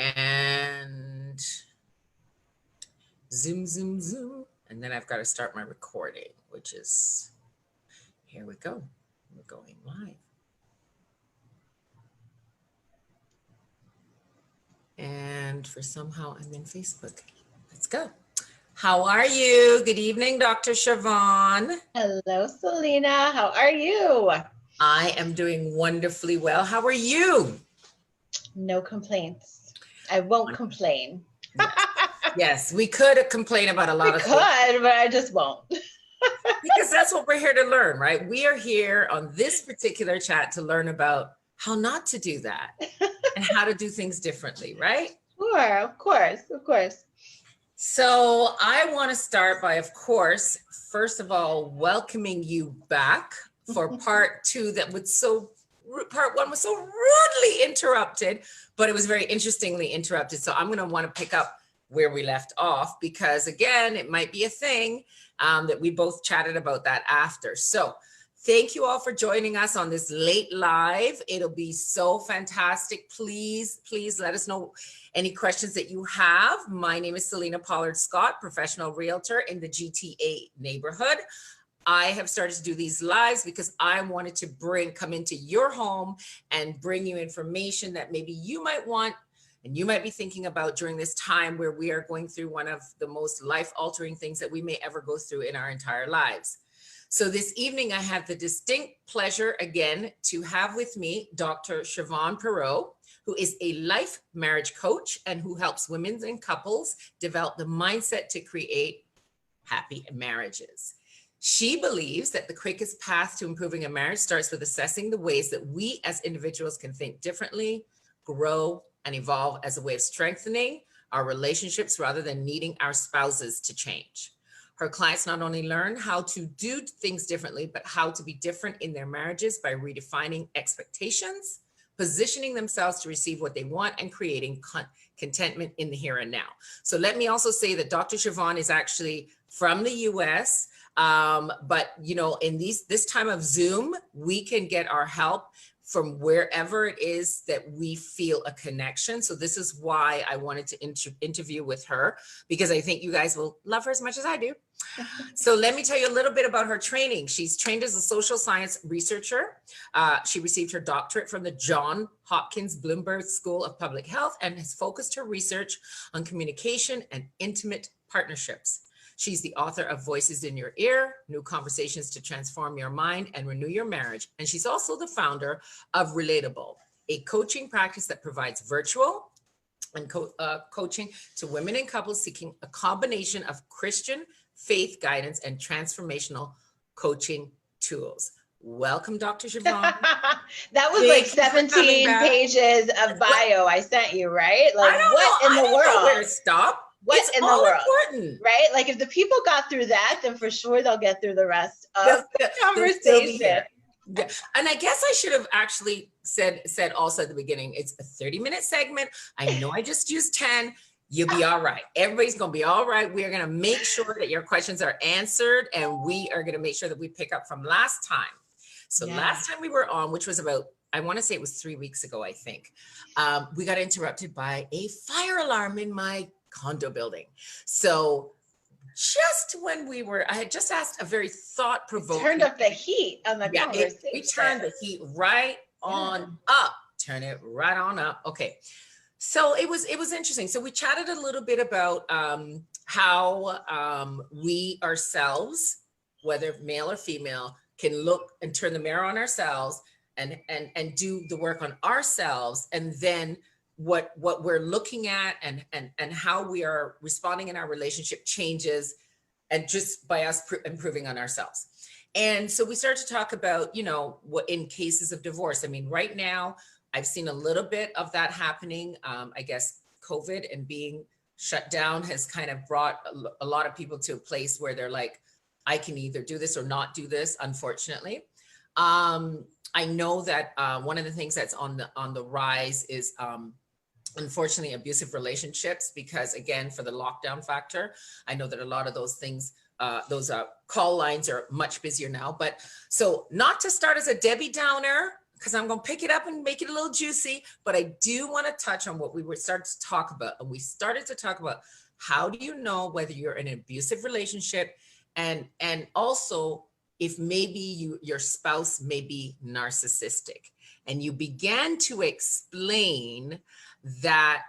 And zoom, zoom, zoom. And then I've got to start my recording, which is, here we go. We're going live. And for somehow I'm in Facebook. Let's go. How are you? Good evening, Dr. Chavonne. Hello, Selena. How are you? I am doing wonderfully well. How are you? No complaints. I won't complain. Yes, we could complain about a lot of things. We could, but I just won't. Because that's what we're here to learn, right? We are here on this particular chat to learn about how not to do that and how to do things differently, right? Sure, of course, of course. So I want to start by, of course, first of all, welcoming you back for part two part one was so rudely interrupted, but it was very interestingly interrupted. So I'm going to want to pick up where we left off, because again, it might be a thing that we both chatted about that after. So thank you all for joining us on this late live. It'll be so fantastic. Please let us know any questions that you have. My name is Selena Pollard Scott, professional realtor in the GTA neighborhood. I have started to do these lives because I wanted to come into your home and bring you information that maybe you might want and you might be thinking about during this time where we are going through one of the most life-altering things that we may ever go through in our entire lives. So this evening, I have the distinct pleasure again to have with me Dr. Chavonne Perotte, who is a life marriage coach and who helps women and couples develop the mindset to create happy marriages. She believes that the quickest path to improving a marriage starts with assessing the ways that we as individuals can think differently, grow, and evolve as a way of strengthening our relationships rather than needing our spouses to change. Her clients not only learn how to do things differently, but how to be different in their marriages by redefining expectations, positioning themselves to receive what they want, and creating contentment in the here and now. So let me also say that Dr. Chavonne is actually from the US, but you know, in this time of Zoom, we can get our help from wherever it is that we feel a connection. So this is why I wanted to interview with her, because I think you guys will love her as much as I do. So let me tell you a little bit about her training. She's trained as a social science researcher. She received her doctorate from the Johns Hopkins Bloomberg School of Public Health and has focused her research on communication and intimate partnerships. She's the author of Voices in Your Ear, New Conversations to Transform Your Mind and Renew Your Marriage. And she's also the founder of Relatable, a coaching practice that provides virtual and coaching to women and couples seeking a combination of Christian faith guidance and transformational coaching tools. Welcome, Dr. Chavonne. That was like 17 pages of bio I sent you, right? Like, what in the world? I don't know where to stop. What in the world? Important. Right? Like, if the people got through that, then for sure they'll get through the rest of the conversation. Yeah. And I guess I should have actually said also at the beginning, it's a 30-minute segment. I know I just used 10. You'll be all right. Everybody's going to be all right. We are going to make sure that your questions are answered, and we are going to make sure that we pick up from last time. So last time we were on, which was about, I want to say it was 3 weeks ago, I think, we got interrupted by a fire alarm in my condo building. So just when I had just asked a very thought-provoking. Turned up the heat on the conversation. We turned the heat right on up. Turn it right on up. Okay. So it was interesting. So we chatted a little bit about how we ourselves, whether male or female, can look and turn the mirror on ourselves and do the work on ourselves, and then what we're looking at and how we are responding in our relationship changes, and just by us improving on ourselves. And so we started to talk about, you know, what in cases of divorce. I mean, right now, I've seen a little bit of that happening. I guess COVID and being shut down has kind of brought a lot of people to a place where they're like, I can either do this or not do this, unfortunately. I know that one of the things that's on the rise is unfortunately abusive relationships, because again, for the lockdown factor, I know that a lot of those things, those call lines are much busier now. But so not to start as a Debbie Downer, because I'm going to pick it up and make it a little juicy, but I do want to touch on what we were starting to talk about. And we started to talk about, how do you know whether you're in an abusive relationship, and also if maybe your spouse may be narcissistic. And you began to explain that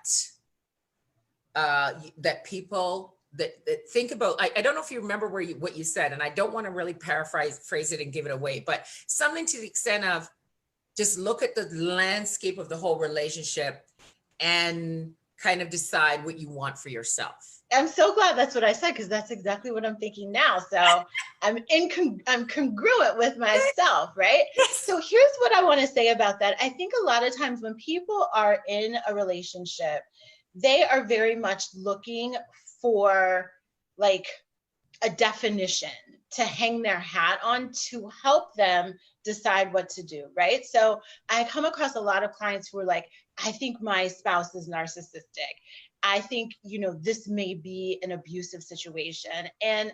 that people that think about, I don't know if you remember what you said, and I don't want to really phrase it and give it away, but something to the extent of, just look at the landscape of the whole relationship and kind of decide what you want for yourself. I'm so glad that's what I said, because that's exactly what I'm thinking now. So I'm congruent with myself, right? Yes. So here's what I want to say about that. I think a lot of times when people are in a relationship, they are very much looking for like a definition to hang their hat on to help them decide what to do, right? So I come across a lot of clients who are like, I think my spouse is narcissistic. I think, this may be an abusive situation. And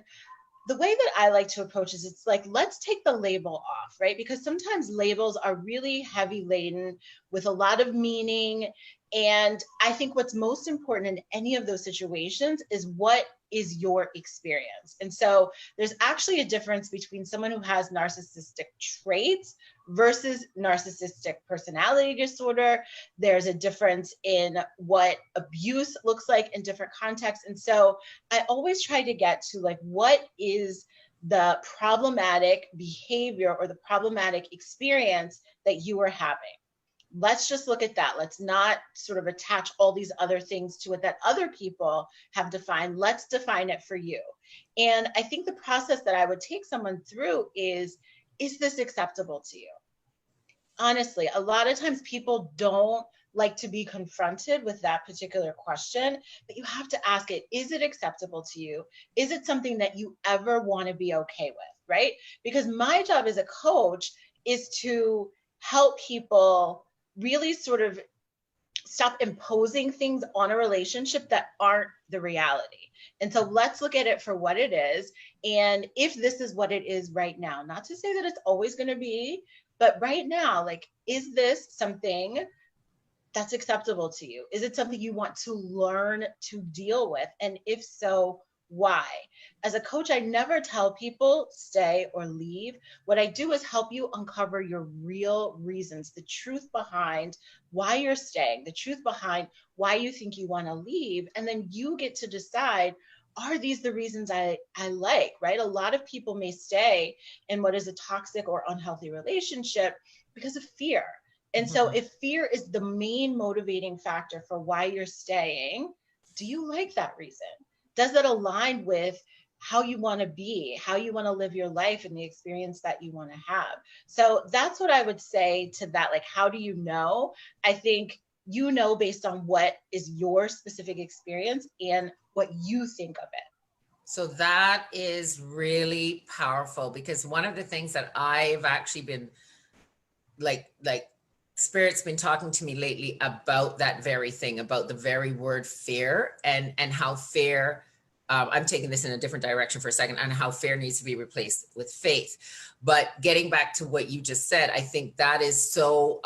the way that I like to approach is, it's like, let's take the label off, right? Because sometimes labels are really heavy laden with a lot of meaning. And I think what's most important in any of those situations is, what is your experience? And so there's actually a difference between someone who has narcissistic traits versus narcissistic personality disorder. There's a difference in what abuse looks like in different contexts. And so I always try to get to like, what is the problematic behavior or the problematic experience that you are having? Let's just look at that. Let's not sort of attach all these other things to it that other people have defined. Let's define it for you. And I think the process that I would take someone through is this acceptable to you? Honestly, a lot of times people don't like to be confronted with that particular question, but you have to ask it, is it acceptable to you? Is it something that you ever want to be okay with, right? Because my job as a coach is to help people really sort of stop imposing things on a relationship that aren't the reality. And so let's look at it for what it is. And if this is what it is right now, not to say that it's always going to be, but right now, like, is this something that's acceptable to you? Is it something you want to learn to deal with? And if so, why? As a coach, I never tell people stay or leave. What I do is help you uncover your real reasons, the truth behind why you're staying, the truth behind why you think you want to leave. And then you get to decide, are these the reasons I like, right? A lot of people may stay in what is a toxic or unhealthy relationship because of fear. And so if fear is the main motivating factor for why you're staying, do you like that reason? Does it align with how you want to be, how you want to live your life, and the experience that you want to have? So that's what I would say to that. Like, how do you know? I think you know based on what is your specific experience and what you think of it. So that is really powerful, because one of the things that I've actually been like Spirit's been talking to me lately about that very thing, about the very word fear, and how fear, I'm taking this in a different direction for a second, and how fear needs to be replaced with faith. But getting back to what you just said, I think that is so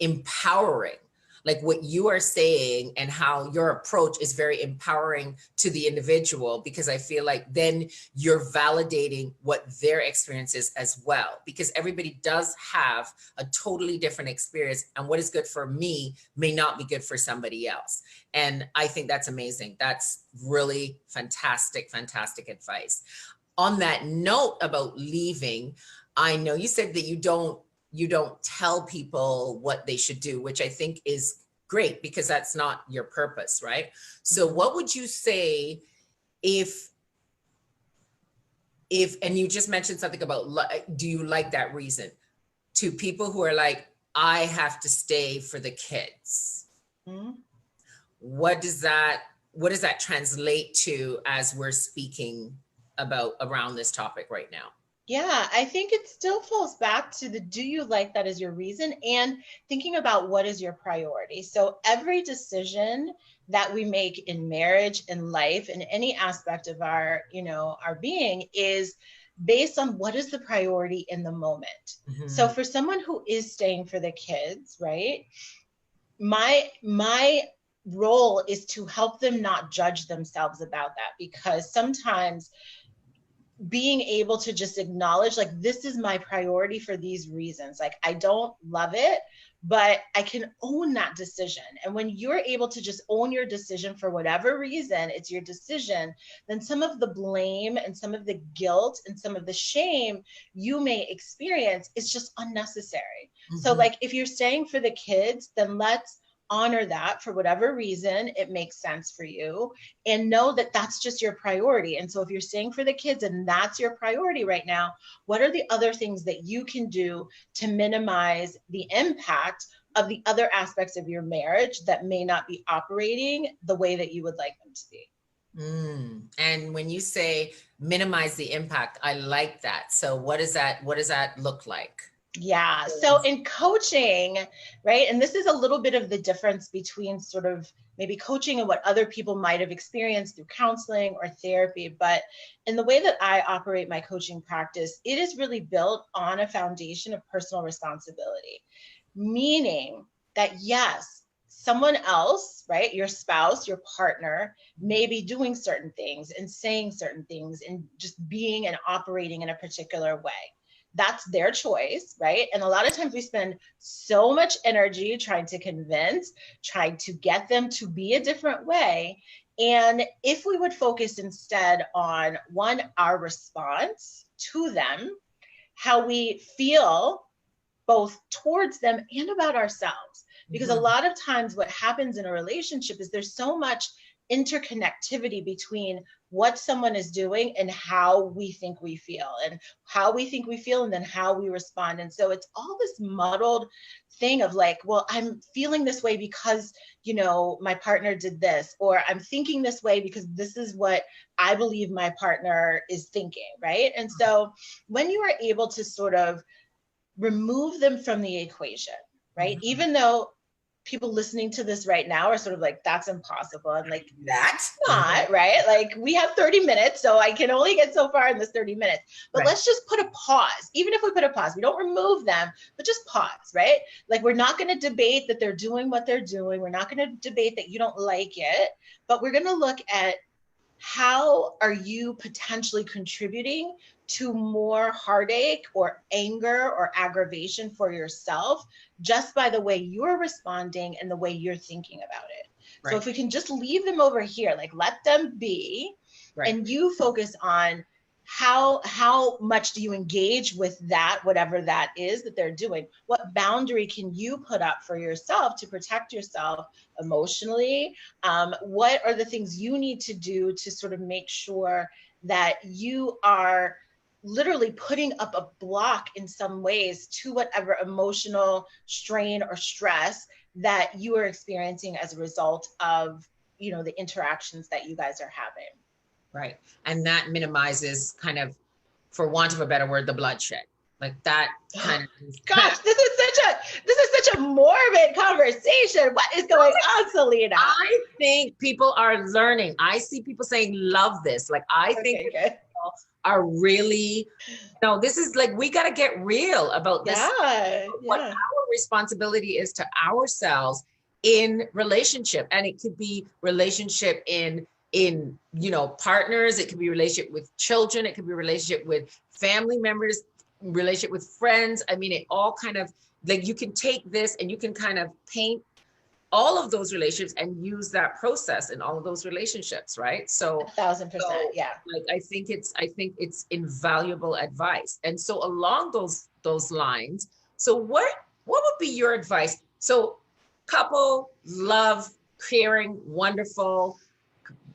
empowering. Like what you are saying and how your approach is very empowering to the individual, because I feel like then you're validating what their experience is as well, because everybody does have a totally different experience, and what is good for me may not be good for somebody else. And I think that's amazing. That's really fantastic, fantastic advice. On that note about leaving, I know you said that you don't tell people what they should do, which I think is great, because that's not your purpose, right? So what would you say if, and you just mentioned something about, do you like that reason, to people who are like, I have to stay for the kids? What does that translate to as we're speaking about around this topic right now? Yeah, I think it still falls back to the, do you like that as your reason, and thinking about what is your priority. So every decision that we make in marriage, in life, in any aspect of our, our being, is based on what is the priority in the moment. Mm-hmm. So for someone who is staying for the kids, right? My role is to help them not judge themselves about that, because sometimes being able to just acknowledge, like, this is my priority for these reasons. Like, I don't love it, but I can own that decision. And when you're able to just own your decision for whatever reason, it's your decision, then some of the blame and some of the guilt and some of the shame you may experience is just unnecessary. Mm-hmm. So like, if you're staying for the kids, then let's honor that for whatever reason it makes sense for you, and know that that's just your priority. And so if you're staying for the kids and that's your priority right now, what are the other things that you can do to minimize the impact of the other aspects of your marriage that may not be operating the way that you would like them to be? And when you say minimize the impact, I like that. So what does that look like? Yeah. So in coaching, right, and this is a little bit of the difference between sort of maybe coaching and what other people might have experienced through counseling or therapy. But in the way that I operate my coaching practice, it is really built on a foundation of personal responsibility, meaning that, yes, someone else, right, your spouse, your partner, may be doing certain things and saying certain things and just being and operating in a particular way. That's their choice, right? And a lot of times we spend so much energy trying to convince, trying to get them to be a different way. And if we would focus instead on, one, our response to them, how we feel both towards them and about ourselves. Because a lot of times what happens in a relationship is there's so much interconnectivity between what someone is doing and how we think we feel, and how we think we feel, and then how we respond. And so it's all this muddled thing of like, well, I'm feeling this way because, you know, my partner did this, or I'm thinking this way because this is what I believe my partner is thinking, right? And so when you are able to sort of remove them from the equation, right? Mm-hmm. Even though people listening to this right now are sort of like, that's impossible. I'm like, that's not, right? Like, we have 30 minutes, so I can only get so far in this 30 minutes. But let's just put a pause. Even if we put a pause, we don't remove them, but just pause, right? Like, we're not going to debate that they're doing what they're doing. We're not going to debate that you don't like it, but we're going to look at how are you potentially contributing to more heartache or anger or aggravation for yourself just by the way you're responding and the way you're thinking about it. Right. So if we can just leave them over here, like, let them be, and you focus on how much do you engage with that, whatever that is that they're doing? What boundary can you put up for yourself to protect yourself emotionally? What are the things you need to do to sort of make sure that you are literally putting up a block in some ways to whatever emotional strain or stress that you are experiencing as a result of, you know, the interactions that you guys are having? Right. And that minimizes, kind of, for want of a better word, the bloodshed. Like that kind of. Gosh, this is such a morbid conversation. What is going on, Selena? I think people are learning. I see people saying, love this. Like, I think people are really, no, this is like, we got to get real about this. What our responsibility is to ourselves in relationship. And it could be relationship in, you know, partners. It could be relationship with children. It could be relationship with family members, relationship with friends. I mean, it all kind of, like, you can take this and you can kind of paint all of those relationships and use that process in all of those relationships, right? So 1,000%, yeah. Like, I think it's invaluable advice. And so along those lines, so what would be your advice? So couple, love, caring, wonderful,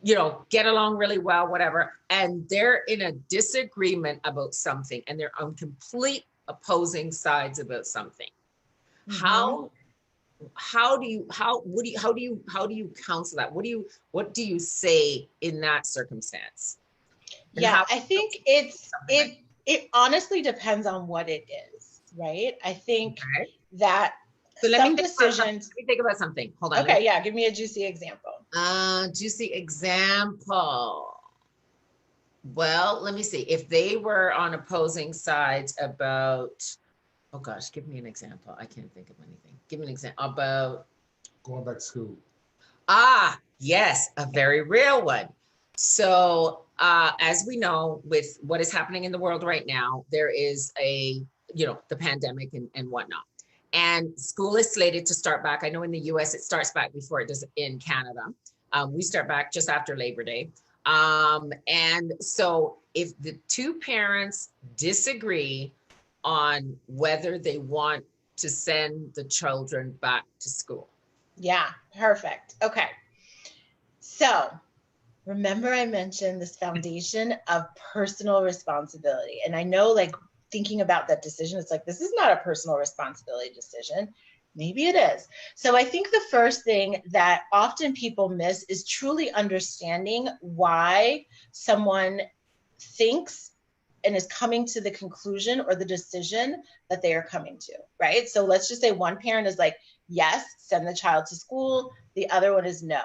you know, get along really well, whatever, and they're in a disagreement about something, and they're on complete opposing sides about something. Mm-hmm. How do you counsel that? What do you say in that circumstance? And I think it honestly depends on what it is, right? I think that so some decisions. Let me think about something. Hold on. Okay, give me a juicy example. Juicy example. Well, let me see. If they were on opposing sides about, oh gosh, give me an example. I can't think of anything. Give me an example about Going back to school. Yes, a very real one. So, as we know, with what is happening in the world right now, there is the pandemic and whatnot. And school is slated to start back. I know in the US, it starts back before it does in Canada. We start back just after Labor Day. And so if the two parents disagree on whether they want to send the children back to school. Yeah, perfect. Okay. So remember I mentioned this foundation of personal responsibility. And I know, like, thinking about that decision, it's like, this is not a personal responsibility decision. Maybe it is. So I think the first thing that often people miss is truly understanding why someone thinks and is coming to the conclusion or the decision that they are coming to, right? So let's just say one parent is like, yes, send the child to school. The other one is no.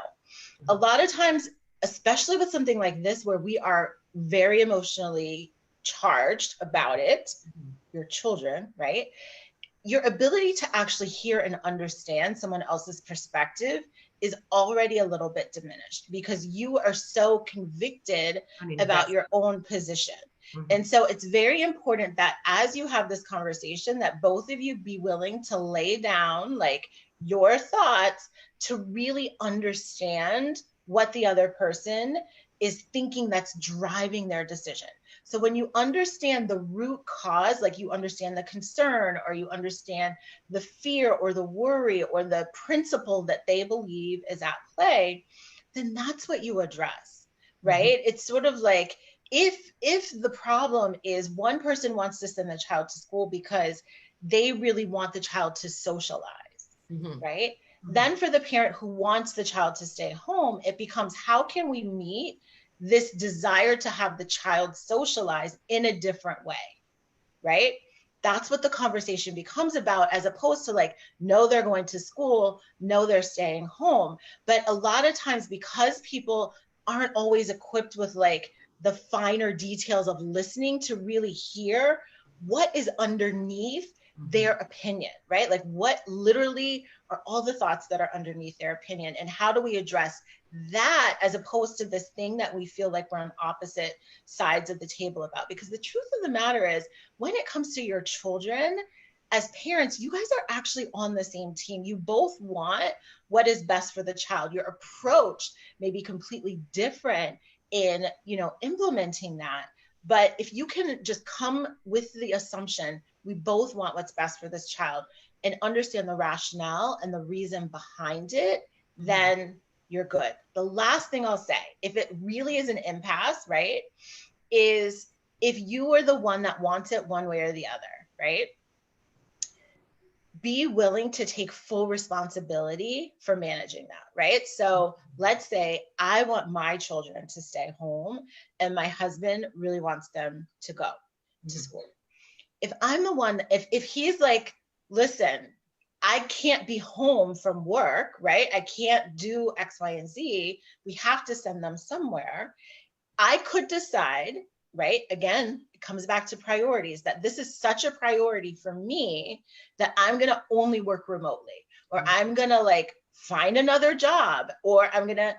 A lot of times, especially with something like this, where we are very emotionally charged about it, your children, right? Your ability to actually hear and understand someone else's perspective is already a little bit diminished because you are so convicted about your own position. And so it's very important that as you have this conversation, that both of you be willing to lay down like your thoughts to really understand what the other person is thinking that's driving their decision. So when you understand the root cause, like you understand the concern or you understand the fear or the worry or the principle that they believe is at play, then that's what you address, right? It's sort of like, if the problem is one person wants to send the child to school because they really want the child to socialize, right? Then for the parent who wants the child to stay home, it becomes, how can we meet this desire to have the child socialize in a different way, right? That's what the conversation becomes about, as opposed to like, no, they're going to school, no, they're staying home. But a lot of times, because people aren't always equipped with like the finer details of listening to really hear what is underneath their opinion, right? Like what literally are all the thoughts that are underneath their opinion, and how do we address that as opposed to this thing that we feel like we're on opposite sides of the table about? Because the truth of the matter is, when it comes to your children, as parents, you guys are actually on the same team. You both want what is best for the child. Your approach may be completely different in, implementing that. But if you can just come with the assumption, we both want what's best for this child, and understand the rationale and the reason behind it, then you're good. The last thing I'll say, if it really is an impasse, right, is if you are the one that wants it one way or the other, right, be willing to take full responsibility for managing that, right? So let's say I want my children to stay home and my husband really wants them to go to school. If I'm the one, if he's like, listen, I can't be home from work, right? I can't do X, Y, and Z. We have to send them somewhere. I could decide, right? Again, it comes back to priorities, that this is such a priority for me that I'm going to only work remotely, or I'm going to like find another job, or I'm going to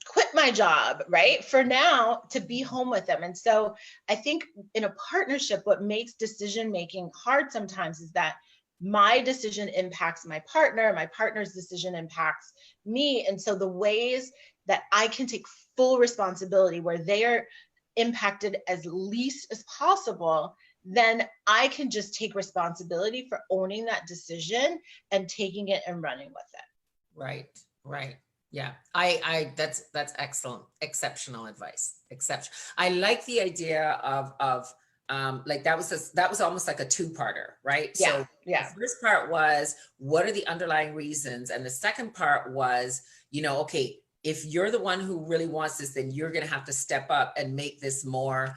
quit my job, right, for now, to be home with them. And so I think in a partnership, what makes decision making hard sometimes is that my decision impacts my partner, my partner's decision impacts me. And so the ways that I can take full responsibility where they are impacted as least as possible, then I can just take responsibility for owning that decision and taking it and running with it. Right. Yeah, I that's excellent, exceptional advice. I like the idea of like that was almost like a two-parter, right? Yeah, so yeah. The first part was, what are the underlying reasons, and the second part was, okay, if you're the one who really wants this, then you're going to have to step up and make this more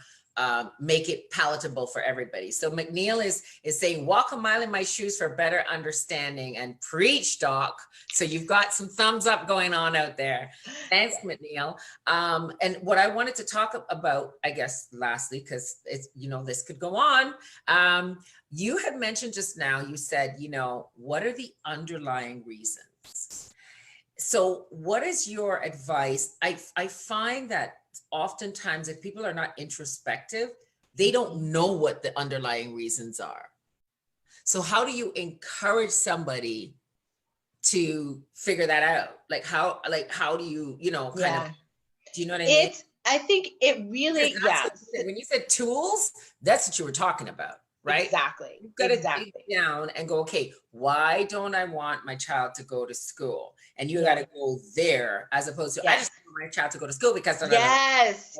make it palatable for everybody. So McNeil is saying, walk a mile in my shoes for better understanding, and preach, doc. So you've got some thumbs up going on out there. Thanks, McNeil. And what I wanted to talk about, I guess, lastly, because it's, this could go on. You had mentioned just now, you said, what are the underlying reasons? So what is your advice? I find that oftentimes if people are not introspective, they don't know what the underlying reasons are. So how do you encourage somebody to figure that out? How do you, do you know what I mean? I think it really, when you said tools, that's what you were talking about, right? Exactly. You've got to dig down and go, okay, why don't I want my child to go to school? And you got to go there, as opposed to, I just want my child to go to school because. Yes.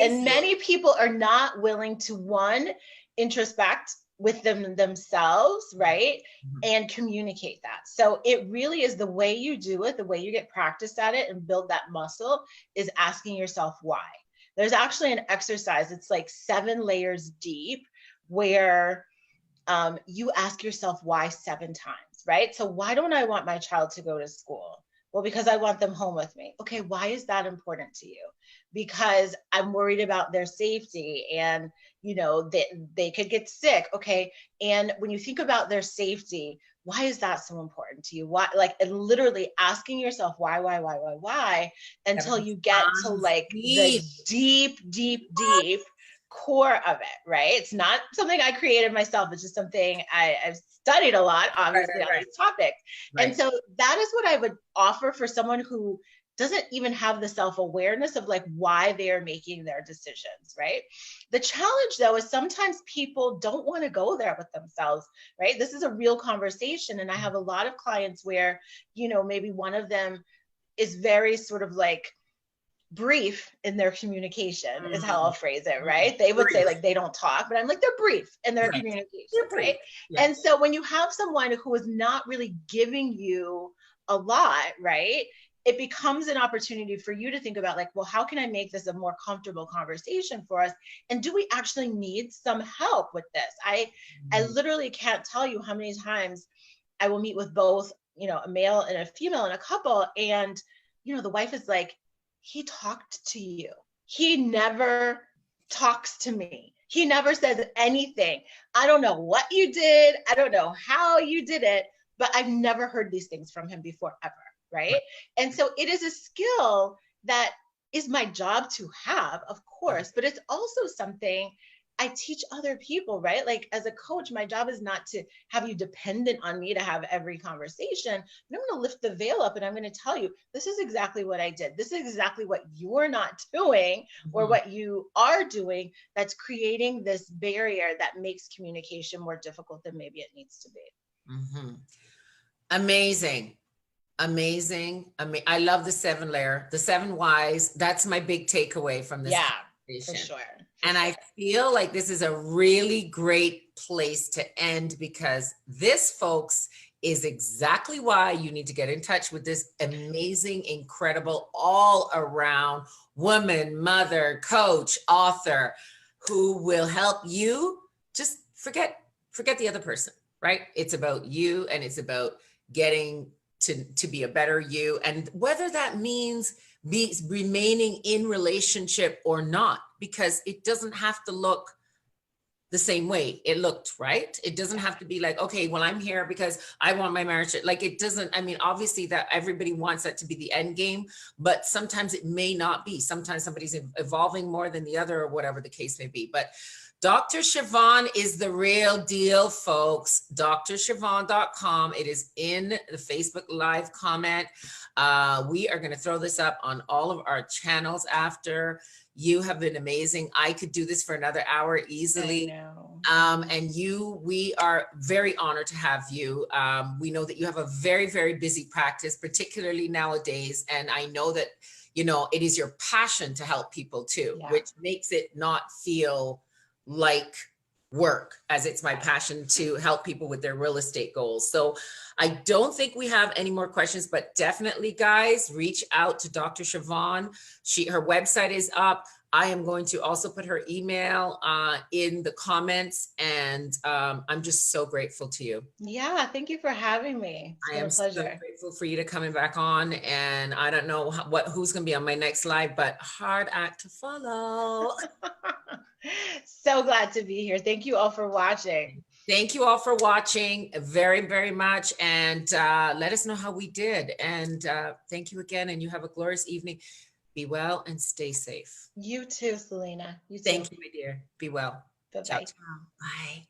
And many people are not willing to, introspect with themselves, right? And communicate that. So it really is the way you do it, the way you get practice at it and build that muscle, is asking yourself why. There's actually an exercise, it's like 7 layers deep, where you ask yourself why 7 times, right? So why don't I want my child to go to school? Well, because I want them home with me. Okay, why is that important to you? Because I'm worried about their safety, and they could get sick. Okay, and when you think about their safety, why is that so important to you? Why, and literally asking yourself why, until you get to the deep core of it, right? It's not something I created myself. It's just something I've studied a lot, obviously, on this topic. And so that is what I would offer for someone who doesn't even have the self-awareness of why they are making their decisions, right? The challenge, though, is sometimes people don't want to go there with themselves, right? This is a real conversation. And I have a lot of clients where, maybe one of them is very sort of brief in their communication, is how I'll phrase it, right? They would say they don't talk, but I'm they're brief in their communication, right? And so when you have someone who is not really giving you a lot, right, it becomes an opportunity for you to think about well, how can I make this a more comfortable conversation for us? And do we actually need some help with this? I literally can't tell you how many times I will meet with both, a male and a female in a couple, and the wife is he talked to you. He never talks to me. He never says anything. I don't know what you did. I don't know how you did it, but I've never heard these things from him before, ever, right? And so it is a skill that is my job to have, of course, but it's also something I teach other people, right? As a coach, my job is not to have you dependent on me to have every conversation. And I'm going to lift the veil up and I'm going to tell you, this is exactly what I did. This is exactly what you're not doing, or what you are doing, that's creating this barrier that makes communication more difficult than maybe it needs to be. Amazing. I love the 7 layer, the 7 whys. That's my big takeaway from this conversation. For sure. And I feel like this is a really great place to end, because this, folks, is exactly why you need to get in touch with this amazing, incredible, all around woman, mother, coach, author, who will help you just forget the other person, right? It's about you, and it's about getting to be a better you. And whether that means remaining in relationship or not, because it doesn't have to look the same way it looked, right? It doesn't have to be okay, well, I'm here because I want my marriage. It doesn't, obviously that everybody wants that to be the end game, but sometimes it may not be. Sometimes somebody's evolving more than the other, or whatever the case may be. But Dr. Chavonne is the real deal, folks. drchavonne.com. It is in the Facebook Live comment. We are going to throw this up on all of our channels after. You have been amazing. I could do this for another hour easily. And we are very honored to have you. We know that you have a very, very busy practice, particularly nowadays. And I know that, it is your passion to help people too, which makes it not feel like work, as it's my passion to help people with their real estate goals. So I don't think we have any more questions, but definitely, guys, reach out to Dr. Chavonne. Her website is up. I am going to also put her email in the comments, and I'm just so grateful to you. Yeah, thank you for having me. It's I been a am so pleasure. grateful for you to coming back on, and I don't know who's going to be on my next live, but hard act to follow. So glad to be here. Thank you all for watching. Thank you all for watching very, very much, and let us know how we did. And thank you again, and you have a glorious evening. Be well and stay safe. You too, Selena. You too. Thank you, my dear. Be well. Ciao, Bye-bye. ciao. Bye.